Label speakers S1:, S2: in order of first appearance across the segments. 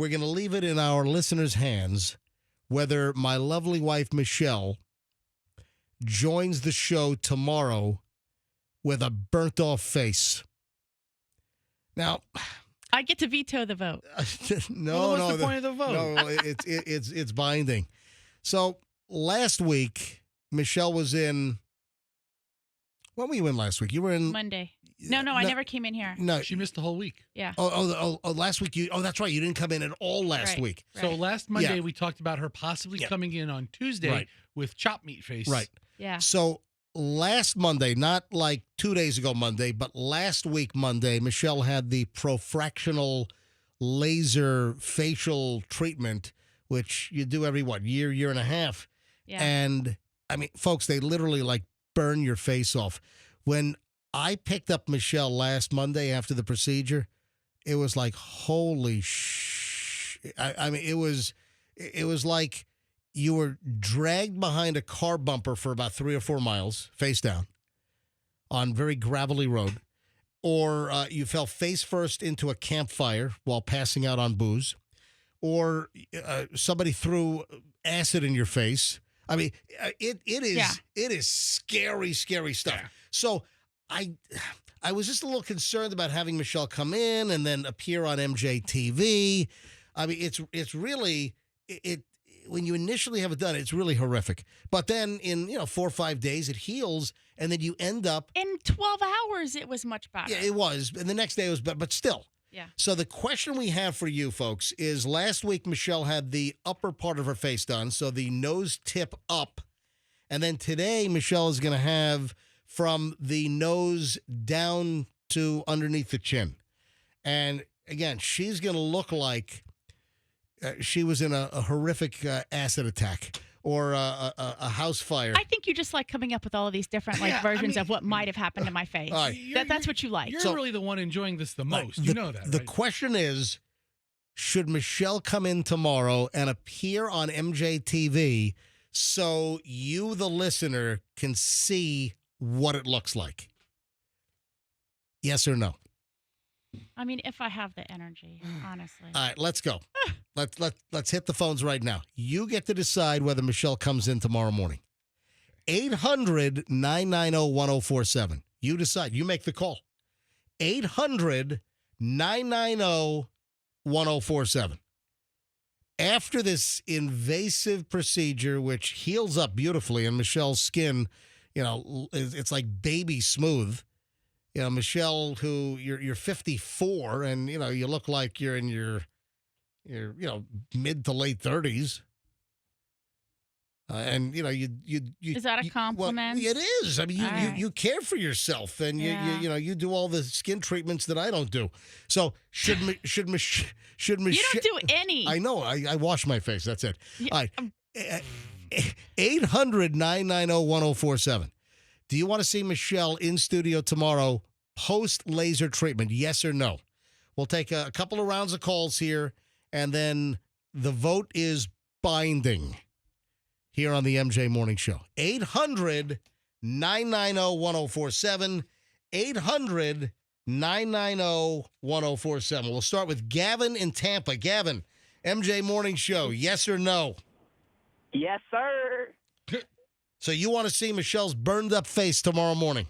S1: we're going to leave it in our listeners' hands whether my lovely wife, Michelle, joins the show tomorrow with a burnt-off face. Now,
S2: I get to veto the vote.
S1: no,
S3: what's the point of the vote?
S1: No, it's binding. So last week, Michelle was in. When were you in last week? You were in
S2: Monday. No, I never came in here.
S1: No,
S3: She missed the whole week.
S2: Yeah.
S1: Oh, last week that's right. You didn't come in at all last
S2: Right.
S1: week.
S3: So last Monday,
S1: Yeah.
S3: we talked about her possibly
S1: Yeah.
S3: coming in on Tuesday
S1: Right.
S3: with chop meat face.
S1: Right.
S2: Yeah.
S1: So last Monday, not like 2 days ago Monday, but last week Monday, Michelle had the profractional laser facial treatment, which you do every, year and a half.
S2: Yeah.
S1: And, I mean, folks, they literally, like, burn your face off. When I picked up Michelle last Monday after the procedure, it was like, holy I mean, it was like you were dragged behind a car bumper for about 3 or 4 miles, face down, on very gravelly road, or you fell face first into a campfire while passing out on booze, or somebody threw acid in your face. I mean, it is scary stuff.
S3: Yeah.
S1: So I was just a little concerned about having Michelle come in and then appear on MJTV. I mean, it's really when you initially have it done, it's really horrific. But then in 4 or 5 days, it heals, and then you end up.
S2: In 12 hours, it was much better.
S1: Yeah, it was, and the next day it was better, but still.
S2: Yeah.
S1: So the question we have for you folks is: last week Michelle had the upper part of her face done, so the nose tip up, and then today Michelle is going to have from the nose down to underneath the chin, and again, she's going to look like she was in a horrific acid attack or a house fire.
S2: I think you just like coming up with all of these different versions of what might have happened to my face.
S1: All right.
S2: That's what you like.
S3: You're really the one enjoying this the most. You know that,
S1: The
S3: right?
S1: question is, should Michelle come in tomorrow and appear on MJTV so you, the listener, can see what it looks like? Yes or no?
S2: I mean, if I have the energy, honestly.
S1: All right, let's go. Let's hit the phones right now. You get to decide whether Michelle comes in tomorrow morning. 800-990-1047. You decide. You make the call. 800-990-1047. After this invasive procedure, which heals up beautifully, and Michelle's skin, it's like baby smooth. Michelle, who you're 54, and you look like you're in your mid to late 30s, and you
S2: is that a compliment?
S1: Well, it is. I mean, you care for yourself, and you do all the skin treatments that I don't do. So should Michelle?
S2: You don't do any.
S1: I know. I wash my face. That's it.
S2: Yeah.
S1: All right. 800-990-1047. Do you want to see Michelle in studio tomorrow post laser treatment? Yes or no? We'll take a couple of rounds of calls here, and then the vote is binding here on the MJ Morning Show. 800-990-1047. 800-990-1047. We'll start with Gavin in Tampa. Gavin, MJ Morning Show, yes or no?
S4: Yes, sir.
S1: So you want to see Michelle's burned up face tomorrow morning?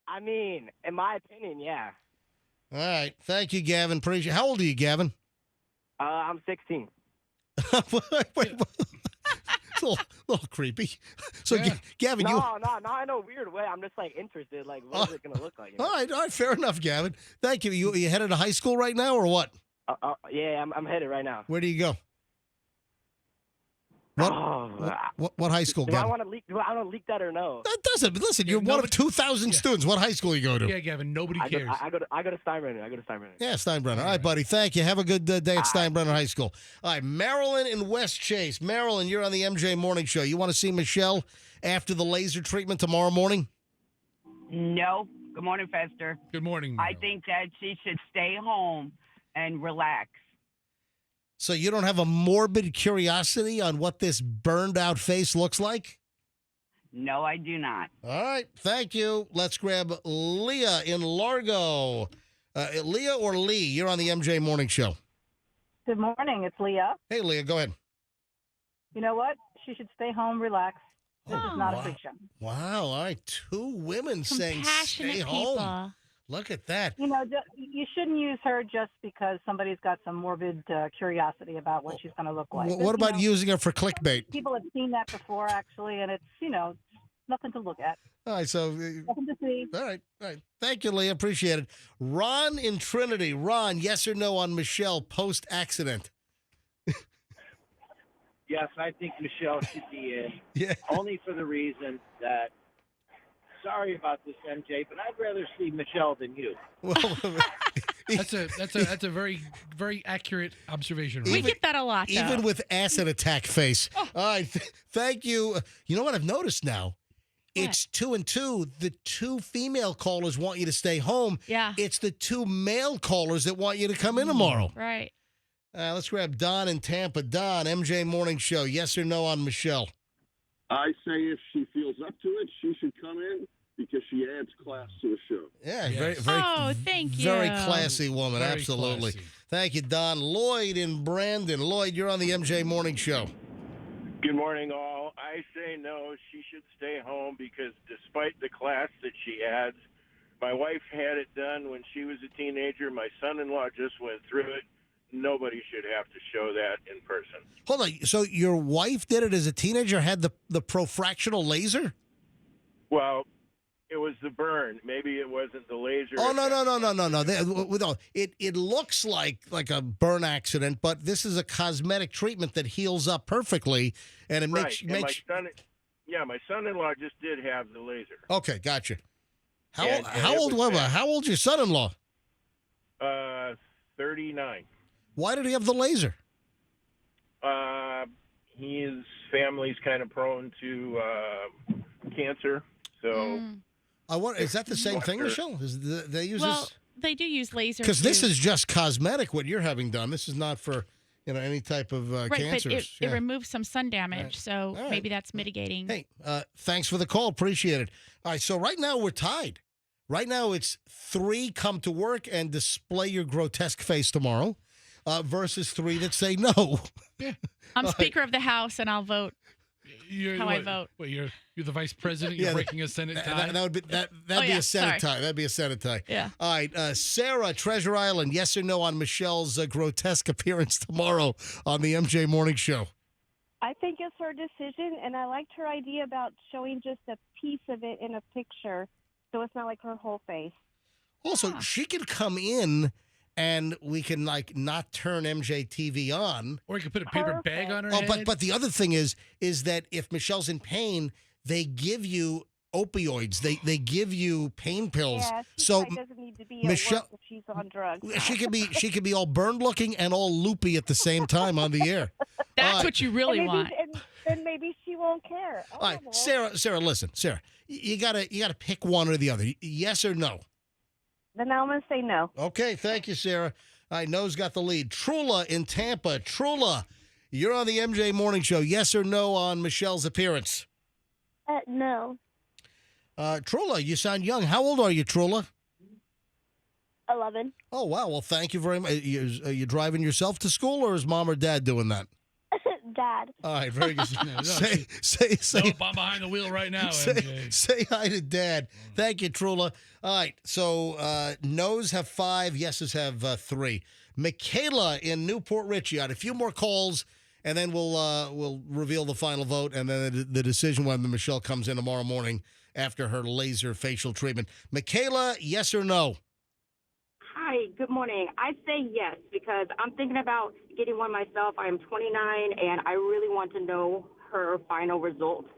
S4: I mean, in my opinion, yeah.
S1: All right. Thank you, Gavin. Appreciate. How old are you, Gavin?
S4: I'm 16.
S1: Wait. It's a little creepy. So,
S3: Yeah.
S1: Gavin,
S4: Not in a weird way. I'm just interested. What is it gonna look like?
S1: All right. Fair enough, Gavin. Thank you. You headed to high school right now, or what?
S4: Yeah, I'm headed right now.
S1: Where do you go? What high school,
S4: Do I
S1: Gavin?
S4: want to leak? Do I want to leak that or no?
S1: That doesn't. Listen, you're one of 2,000 students. What high school you go to?
S3: Yeah, Gavin, nobody cares.
S4: I go to Steinbrenner.
S1: Yeah, Steinbrenner. All right, buddy. Thank you. Have a good day at Steinbrenner High School. All right, Marilyn in West Chase. Marilyn, you're on the MJ Morning Show. You want to see Michelle after the laser treatment tomorrow morning?
S5: No. Good morning, Fester.
S3: Good morning.
S5: I think that she should stay home and relax.
S1: So you don't have a morbid curiosity on what this burned out face looks like?
S5: No, I do not.
S1: All right. Thank you. Let's grab Leah in Largo. Leah or Lee, you're on the MJ Morning Show.
S6: Good morning. It's Leah.
S1: Hey, Leah, go ahead.
S6: You know what? She should stay home, relax. This is not
S1: wow.
S6: a freak show.
S1: Wow. All right. 2 women saying
S2: Compassionate
S1: stay
S2: people.
S1: home. Look at that.
S6: You know, you shouldn't use her just because somebody's got some morbid curiosity about what she's going to look like.
S1: What about using her for clickbait?
S6: People have seen that before, actually, and it's, nothing to look at.
S1: All right. So,
S6: Nothing to see.
S1: all right. Thank you, Leah. Appreciate it. Ron in Trinity. Ron, yes or no on Michelle post-accident?
S7: Yes, I think Michelle should be in.
S1: Yeah.
S7: Only for the reason that, sorry about this, MJ, but I'd rather see Michelle than you.
S1: Well,
S3: That's a very very accurate observation.
S2: We
S3: Right?
S2: get that a lot, though.
S1: even with acid attack face. All right. Thank you. You know what I've noticed now? It's 2 and 2. The 2 female callers want you to stay home.
S2: Yeah.
S1: It's the 2 male callers that want you to come in tomorrow.
S2: Right.
S1: Let's grab Don in Tampa. Don, MJ Morning Show. Yes or no on Michelle?
S8: I say if she feels up to it, she should come in because she adds class to the show.
S1: Yeah,
S3: Yes.
S2: Oh, thank you.
S1: very classy woman.
S3: Very
S1: Absolutely.
S3: classy.
S1: Thank you, Don. Lloyd in Brandon. Lloyd, you're on the MJ Morning Show.
S9: Good morning, all. I say no, she should stay home because despite the class that she adds, my wife had it done when she was a teenager. My son-in-law just went through it. Nobody should have to show that in person.
S1: Hold on. So your wife did it as a teenager, had the profractional laser?
S9: Well, it was the burn. Maybe it wasn't the laser.
S1: Oh, no. It looks like a burn accident, but this is a cosmetic treatment that heals up perfectly, and it
S9: Right.
S1: makes
S9: And my son-in-law just did have the laser.
S1: Okay, gotcha. How
S9: And
S1: old
S9: it was
S1: was
S9: bad.
S1: how old's your son-in-law?
S9: 39.
S1: Why did he have the laser?
S9: His family's kind of prone to cancer, so
S2: Mm.
S1: Is that the same thing,
S9: Doctor.
S1: Michelle? They use
S2: Well,
S1: this?
S2: they do use laser.
S1: Because this
S2: too.
S1: is just cosmetic, what you're having done. This is not for any type of
S2: right,
S1: cancers.
S2: but it
S1: Yeah.
S2: removes some sun damage,
S1: Right.
S2: so
S1: All right.
S2: maybe that's mitigating.
S1: Hey, thanks for the call. Appreciate it. All right, so right now we're tied. Right now it's 3 come to work and display your grotesque face tomorrow versus 3 that say no.
S2: I'm Speaker of the House, and I'll vote
S3: You're,
S2: how I vote.
S3: What, you're the vice president. You're
S1: Yeah,
S3: breaking a Senate tie.
S1: That would be that'd
S2: Oh,
S1: be
S2: yeah,
S1: a Senate
S2: sorry.
S1: tie. That'd be a Senate tie.
S2: Yeah.
S1: All right, Sarah, Treasure Island. Yes or no on Michelle's grotesque appearance tomorrow on the MJ Morning Show?
S10: I think it's her decision, and I liked her idea about showing just a piece of it in a picture, so it's not like her whole face.
S1: Also, she could come in and we can not turn MJ TV on.
S3: Or you could put a paper bag on her
S1: Oh,
S3: head.
S1: but the other thing is that if Michelle's in pain, they give you opioids. They give you pain pills.
S10: Yeah, she
S1: so
S10: probably doesn't need to be
S1: Michelle-
S10: at work if she's on drugs.
S1: she could be all burned looking and all loopy at the same time on the air.
S2: That's
S1: All right.
S2: what you really
S10: and maybe,
S2: want.
S10: and maybe she won't care. I
S1: All
S10: don't
S1: right,
S10: know.
S1: Sarah, listen, Sarah, you gotta pick one or the other. Yes or no?
S10: Then I'm going to say no.
S1: Okay, thank you, Sarah. All right, no's got the lead. Trula in Tampa. Trula, you're on the MJ Morning Show. Yes or no on Michelle's appearance?
S10: No.
S1: Trula, you sound young. How old are you, Trula?
S10: 11.
S1: Oh, wow. Well, thank you very much. Are you driving yourself to school, or is mom or dad doing that?
S10: Dad.
S1: All right, very good.
S3: No,
S1: say,
S3: Nope, I'm behind the wheel right now, MJ.
S1: say hi to Dad. Thank you, Trula. All right, so no's have 5, yeses have 3. Michaela in Newport Richie. I had a few more calls, and then we'll reveal the final vote, and then the decision whether Michelle comes in tomorrow morning after her laser facial treatment. Michaela, yes or no?
S11: Hi, good morning. I say yes because I'm thinking about getting one myself. I am 29 and I really want to know her final results.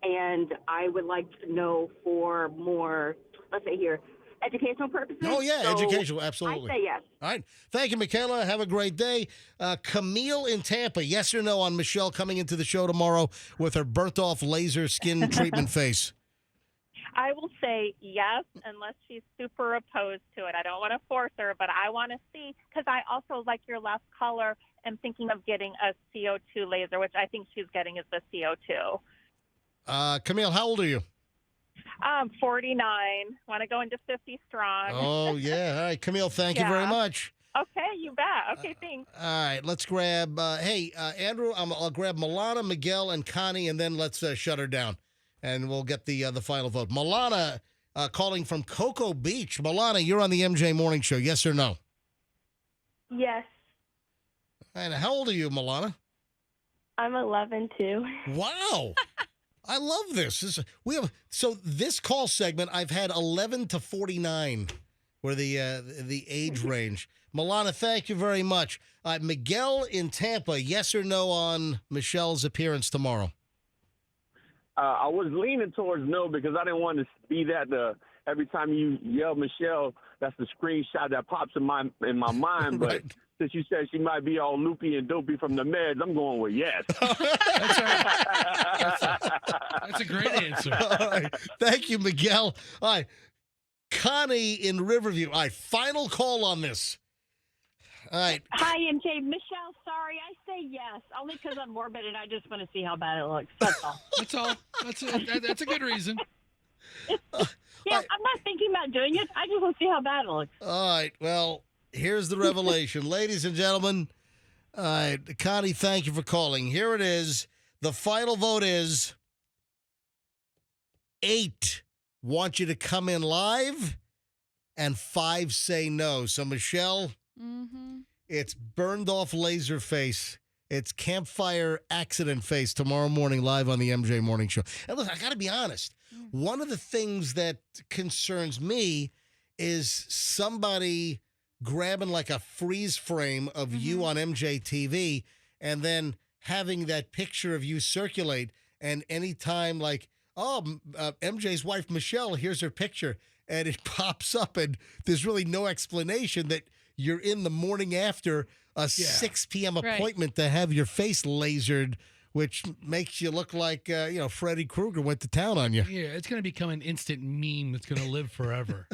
S11: And I would like to know for more, let's say here, educational purposes.
S1: Oh, yeah,
S11: So
S1: educational, absolutely.
S11: I say yes.
S1: All right. Thank you, Michaela. Have a great day. Camille in Tampa, yes or no on Michelle coming into the show tomorrow with her burnt-off laser skin treatment face?
S12: I will say yes, unless she's super opposed to it. I don't want to force her, but I want to see, because I also, like your last caller, am thinking of getting a CO2 laser, which I think she's getting is the CO2.
S1: Camille, how old are you?
S12: I'm 49. Want to go into 50 strong.
S1: Oh, yeah. All right, Camille, thank you very
S12: Yeah.
S1: much.
S12: Okay, you bet. Okay, thanks.
S1: All right, let's grab. Andrew, I'll grab Milana, Miguel, and Connie, and then let's shut her down, and we'll get the final vote. Milana, calling from Cocoa Beach. Milana, you're on the MJ Morning Show. Yes or no?
S10: Yes,
S1: And how old are you, Milana?
S10: I'm 11 too.
S1: Wow. I love this. This call segment, I've had 11 to 49 were the age range. Milana, thank you very much. Miguel in Tampa, yes or no on Michelle's appearance tomorrow?
S8: I was leaning towards no because I didn't want to be that every time you yell Michelle, that's the screenshot that pops in my mind. But
S1: Right.
S8: since you said she might be all loopy and dopey from the meds, I'm going with yes.
S3: That's a great answer.
S1: All right. Thank you, Miguel. All right. Connie in Riverview. All right, final call on this. All right.
S6: Hi, MJ. Michelle, sorry. I say yes, only because I'm morbid and I just want to see how bad it looks. That's all.
S3: That's all. That's a good reason.
S6: Yeah, I'm not thinking about doing it. I just want to see how bad it looks.
S1: All right. Well, here's the revelation. Ladies and gentlemen, all right, Connie, thank you for calling. Here it is. The final vote is 8 want you to come in live and 5 say no. So, Michelle, it's burned off laser face. It's campfire accident face tomorrow morning live on the MJ Morning Show. And look, I got to be honest. One of the things that concerns me is somebody grabbing like a freeze frame of you on MJ TV and then having that picture of you circulate. And anytime like, MJ's wife, Michelle, here's her picture. And it pops up and there's really no explanation that you're in the morning after a 6 p.m. appointment to have your face lasered, which makes you look like, Freddy Krueger went to town on you.
S3: Yeah, it's going to become an instant meme that's going to live forever.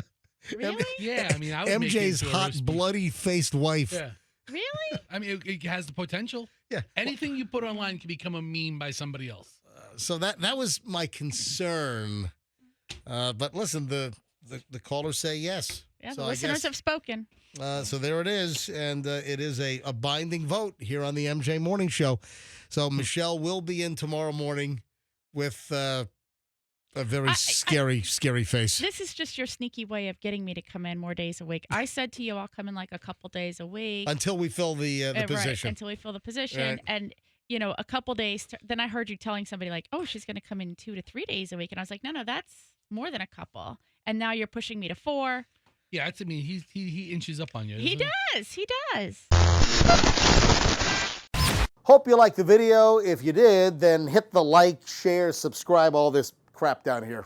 S2: Really?
S3: Yeah, I mean, I would make it
S1: MJ's
S3: into a
S1: hot,
S3: roast beef.
S1: bloody-faced wife.
S3: Yeah.
S2: Really?
S3: I mean, it has the potential.
S1: Yeah.
S3: Anything you put online can become a meme by somebody else.
S1: So that was my concern. But listen, the callers say yes.
S2: Yeah,
S1: So
S2: the
S1: I
S2: listeners
S1: guess-
S2: have spoken.
S1: So there it is, and it is a binding vote here on the MJ Morning Show. So Michelle will be in tomorrow morning with a very scary face.
S2: This is just your sneaky way of getting me to come in more days a week. I said to you, I'll come in like a couple days a week.
S1: Until we fill the
S2: Right,
S1: position.
S2: until we fill the position.
S1: Right.
S2: And, a couple days. Then I heard you telling somebody like, oh, she's going to come in 2 to 3 days a week. And I was like, no, that's more than a couple. And now you're pushing me to 4.
S3: Yeah, I mean, he inches up on you.
S2: He
S3: doesn't
S2: does. He does.
S1: Hope you liked the video. If you did, then hit the like, share, subscribe, all this crap down here.